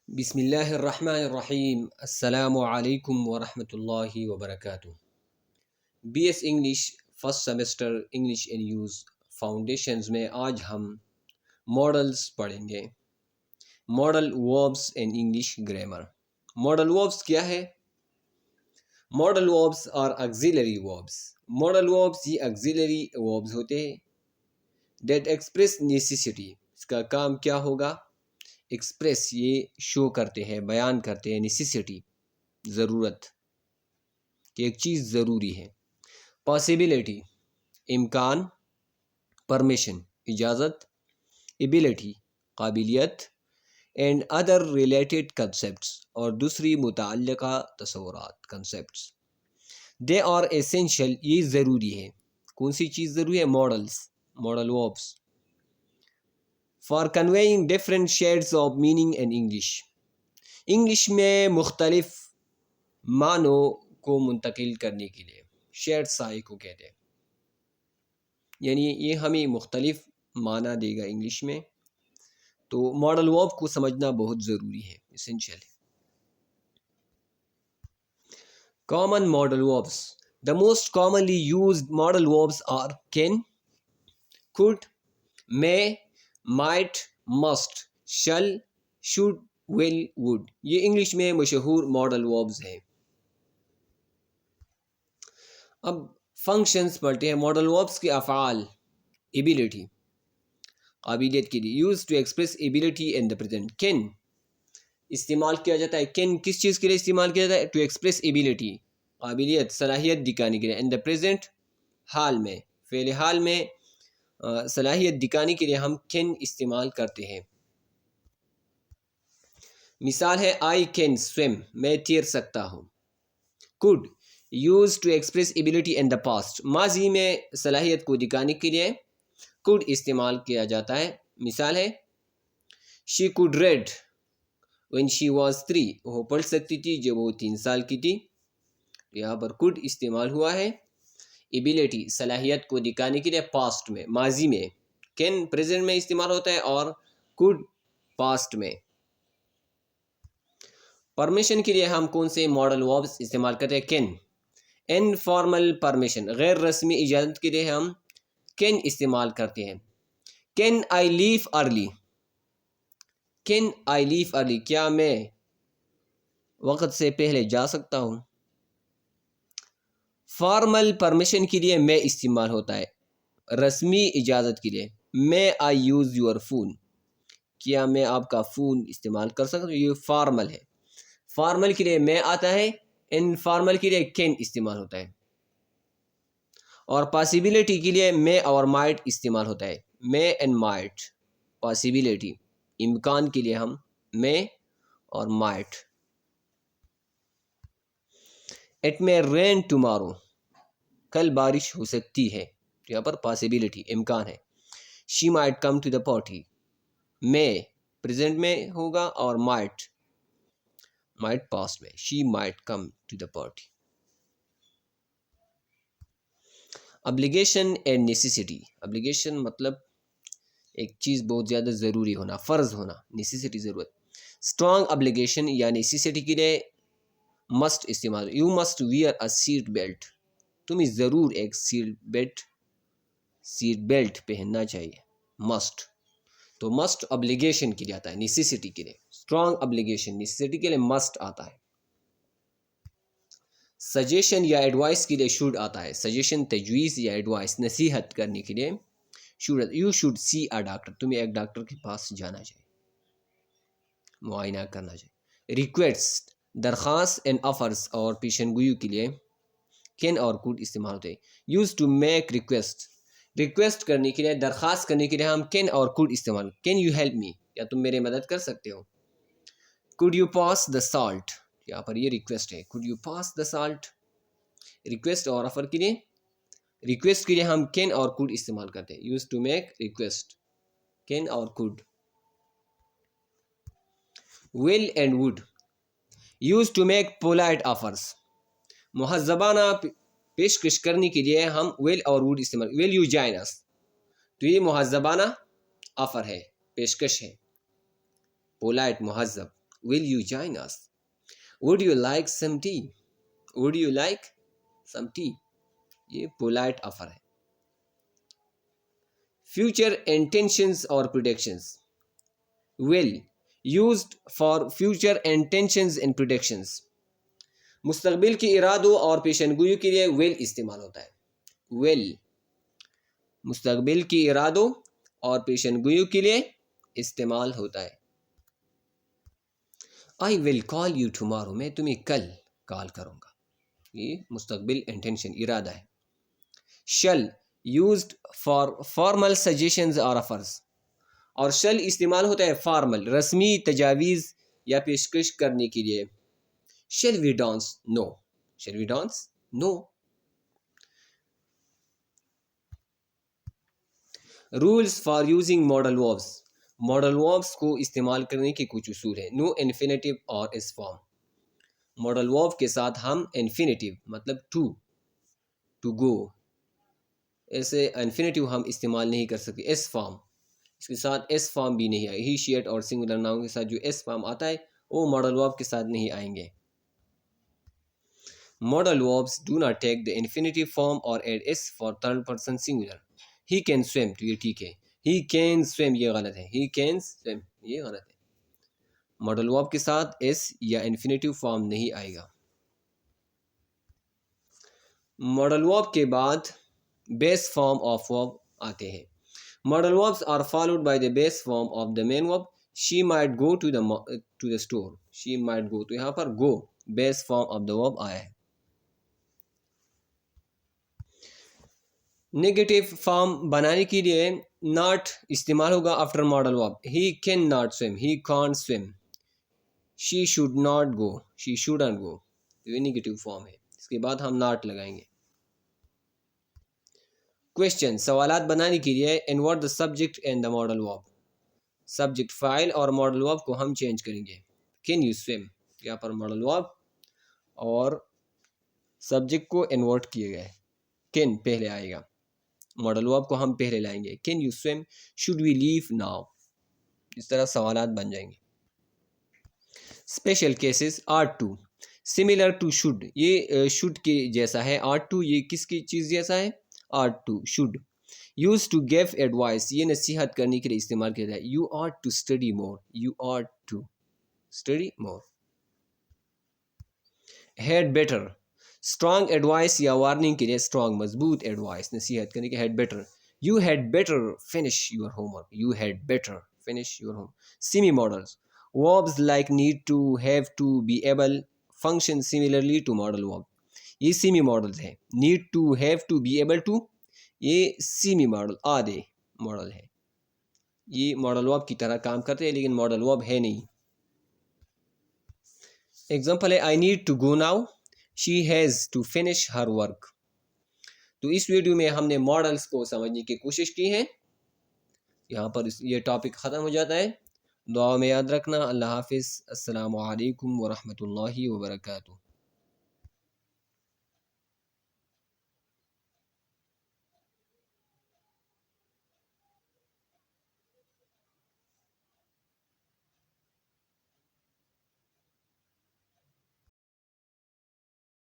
بسم اللہ الرحمن الرحیم، السلام علیکم ورحمۃ اللہ وبرکاتہ۔ B S English first semester English in use foundations میں آج ہم ماڈلز پڑھیں گے۔ Modal verbs in English grammar. Modal verbs کیا ہے؟ Modal verbs are auxiliary verbs. Modal verbs یہ آگزیلری وربز ہوتے ہیں دیٹ ایکسپریس نیسیسٹی۔ اس کا کام کیا ہوگا؟ ایکسپریس، یہ شو کرتے ہیں، بیان کرتے ہیں نیسیسٹی، ضرورت کہ ایک چیز ضروری ہے۔ پاسیبلٹی، امکان، پرمیشن، اجازت، ایبلٹی، قابلیت، اینڈ ادر ریلیٹڈ کنسیپٹس، اور دوسری متعلقہ تصورات، کنسیپٹس۔ دے آر ایسینشیل، یہ ضروری ہے۔ کون سی چیز ضروری ہے؟ Models, model verbs for conveying different sheds of meaning in English. English میں مختلف معنوں کو منتقل کرنے کے لیے شیڈ سائے کو کہتے ہیں، یعنی یہ ہمیں مختلف معنی دے گا انگلش میں، تو ماڈل ورب کو سمجھنا بہت ضروری ہے، اسینشیل ہے۔ Common modal verbs. The most commonly used modal verbs are can, could، may، might، must، shall، should، will، would۔ یہ انگلش میں مشہور ماڈل وربز ہیں۔ اب فنکشنز پڑھتے ہیں ماڈل وربز کے افعال۔ ایبلٹی، قابلیت کے لیے، use to express ability in the present. Can استعمال کیا جاتا ہے، کین کس چیز کے لیے استعمال کیا جاتا ہے؟ ٹو ایکسپریس ایبلٹی، قابلیت، صلاحیت دکھانے کے لیے۔ ان دا پریزنٹ، حال میں، فعل حال میں صلاحیت دکھانے کے لیے ہم کین استعمال کرتے ہیں۔ مثال ہے آئی کین سویم، میں تیر سکتا ہوں۔ could، use to express ability in the past, ماضی میں صلاحیت کو دکھانے کے لیے could استعمال کیا جاتا ہے۔ مثال ہے she could read when she was 3، وہ پڑھ سکتی تھی جب وہ 3 سال کی تھی۔ یہاں پر could استعمال ہوا ہے۔ ایبلٹی، صلاحیت کو دکھانے کے لیے پاسٹ میں، ماضی میں۔ کین پریزنٹ میں استعمال ہوتا ہے اور could پاسٹ میں۔ پرمیشن کے لیے ہم کون سے ماڈل وربز استعمال کرتے ہیں؟ کین۔ انفارمل پرمیشن، غیر رسمی اجازت کے لیے ہم کین استعمال کرتے ہیں۔ Can I leave early, can I leave early, کیا میں وقت سے پہلے جا سکتا ہوں؟ فارمل پرمیشن کے لیے میں استعمال ہوتا ہے، رسمی اجازت کے لیے۔ میں آئی یوز یور فون، کیا میں آپ کا فون استعمال کر سکتا ہوں؟ یہ فارمل ہے۔ فارمل کے لیے میں آتا ہے، انفارمل کے لیے کین استعمال ہوتا ہے۔ اور پاسیبلٹی کے لیے میں اور مائٹ استعمال ہوتا ہے، میں اینڈ مائٹ۔ پاسیبلٹی، امکان کے لیے ہم میں اور مائٹ۔ اٹ میں رین ٹمارو، کل بارش ہو سکتی ہے، یہاں پر پاسیبلٹی، امکان ہے۔ She might come to the party, میں پریزنٹ میں ہوگا اور مائٹ پاسٹ میں، she might come to the party. Obligation and necessity. Obligation مطلب ایک چیز بہت زیادہ ضروری ہونا، فرض ہونا، نیسیسٹی ضرورت۔ اسٹرانگ ابلیگیشن یا نیسیسٹی کے لیے مسٹ استعمال۔ You must where a seat belt, تمہیں ضرور ایک سیٹ بیلٹ پہننا چاہیے، مسٹ۔ تو مسٹ ابلیگیشن کے لیے آتا ہے، نیسیسٹی کے لیے۔ اسٹرانگ ابلیگیشن نیسیسٹی کے لیے مسٹ آتا ہے۔ سجیشن یا ایڈوائس کے لیے شوڈ آتا ہے۔ سجیشن، تجویز یا ایڈوائس، نصیحت کرنے کے لیے should. You should see a doctor, تمہیں ایک ڈاکٹر کے پاس جانا چاہیے، معائنہ کرنا چاہیے۔ ریکویسٹ، درخواست، اینڈ آفرز اور پیشن گوئی کے لیے کین اور کوڈ استعمال ہوتے ہیں۔ Use to make request, request کرنے کے لیے، درخواست کرنے کے لیے ہم کین اور کوڈ استعمال۔ کین یو ہیلپ می، یا تم میرے مدد کر سکتے ہو۔ Could you pass the salt, یہاں پر یہ ریکویسٹ ہے، could you pass the salt. Request اور آفر کے لیے، ریکویسٹ کے لیے ہم کین اور کوڈ استعمال کرتے ہیں۔ Use to make request, can اور could. Will and would, use to make polite offers, مہذبانہ پیشکش کرنے کے لیے ہم ول اور وڈ استعمال۔ ول یو جوائن اس، تو یہ مہذبانہ آفر ہے، پیشکش ہے، پولائٹ، مہذب۔ will you join us? would you like some tea? would you like some tea? یہ polite offer ہے. future intentions or predictions. will used for future intentions and predictions. مستقبل کے ارادوں اور پیشن گوئی کے لیے will استعمال ہوتا ہے. will مستقبل کی ارادوں اور پیشن گوئی کے لیے استعمال ہوتا ہے. I will call you tomorrow. میں تمہیں کل کال کروں گا. یہ مستقبل انٹینشن ارادہ ہے. shall used for formal suggestions or offers. اور shall استعمال ہوتا ہے فارمل رسمی تجاویز یا پیشکش کرنے کے لیے. shall we dance? no. shall we dance? no. rules for using modal verbs. modal verbs کو استعمال کرنے کے کچھ اصول ہیں. no infinitive اور s form. modal verb کے ساتھ ہم infinitive مطلب to go ایسے infinitive ہم استعمال نہیں کر سکتے. s form اس کے ساتھ s form بھی نہیں آئے. he she it اور singular noun کے ساتھ جو s form آتا ہے وہ modal verb کے ساتھ نہیں آئیں گے. modal verbs do not take the infinitive form or add s for third person singular. he can swim تو یہ ٹھیک ہے. he can swim یہ غلط ہے. he can swim یہ غلط ہے. modal verb کے ساتھ s یا infinitive form نہیں آئے گا. modal verb کے بعد base form of verb آتے ہیں. modal verbs are followed by the base form of the main verb. she might go to the store. she might go تو یہاں پر go base form of the verb آیا ہے. Negative form بنانے کے لیے not استعمال ہوگا after modal verb. he can not swim. he can't swim. she should not go. she shouldn't go. یہ نیگیٹو فارم ہے. اس کے بعد ہم not لگائیں گے. question سوالات بنانے کے لیے invert the subject and the modal verb. subject فاعل اور modal verb کو ہم چینج کریں گے. can you swim یہاں پر modal verb اور subject کو invert کیے گئے. can پہلے آئے گا. modal verb کو ہم پہلے لائیں گے. can you swim? should we leave now? اس طرح سوالات بن جائیں گے. special cases ought to similar to should یہ should کے جیسا ہے. ought to یہ کس کی چیز جیسا ہے؟ ought to should. used to give advice یہ نصیحت کرنے کے لیے استعمال کیا جائے. you ought to study more. you ought to study more. had better strong advice یا وارننگ کے لیے اسٹرانگ مضبوط ایڈوائس نصیحت کرنے کے. Had better you had better finish your home work. You had better finish your home. Semi models verbs like need to have to be able function similarly to modal verb. یہ semi models ہیں. need to have to be able to یہ semi model آدھے model ہے. یہ model verb کی طرح کام کرتے ہیں لیکن ماڈل verb ہے نہیں. ایگزامپل ہے I need to go now. she has to finish her work. تو اس ویڈیو میں ہم نے ماڈلز کو سمجھنے کی کوشش کی ہے. یہاں پر یہ ٹاپک ختم ہو جاتا ہے. دعا میں یاد رکھنا. اللہ حافظ. السلام علیکم ورحمۃ اللہ وبرکاتہ.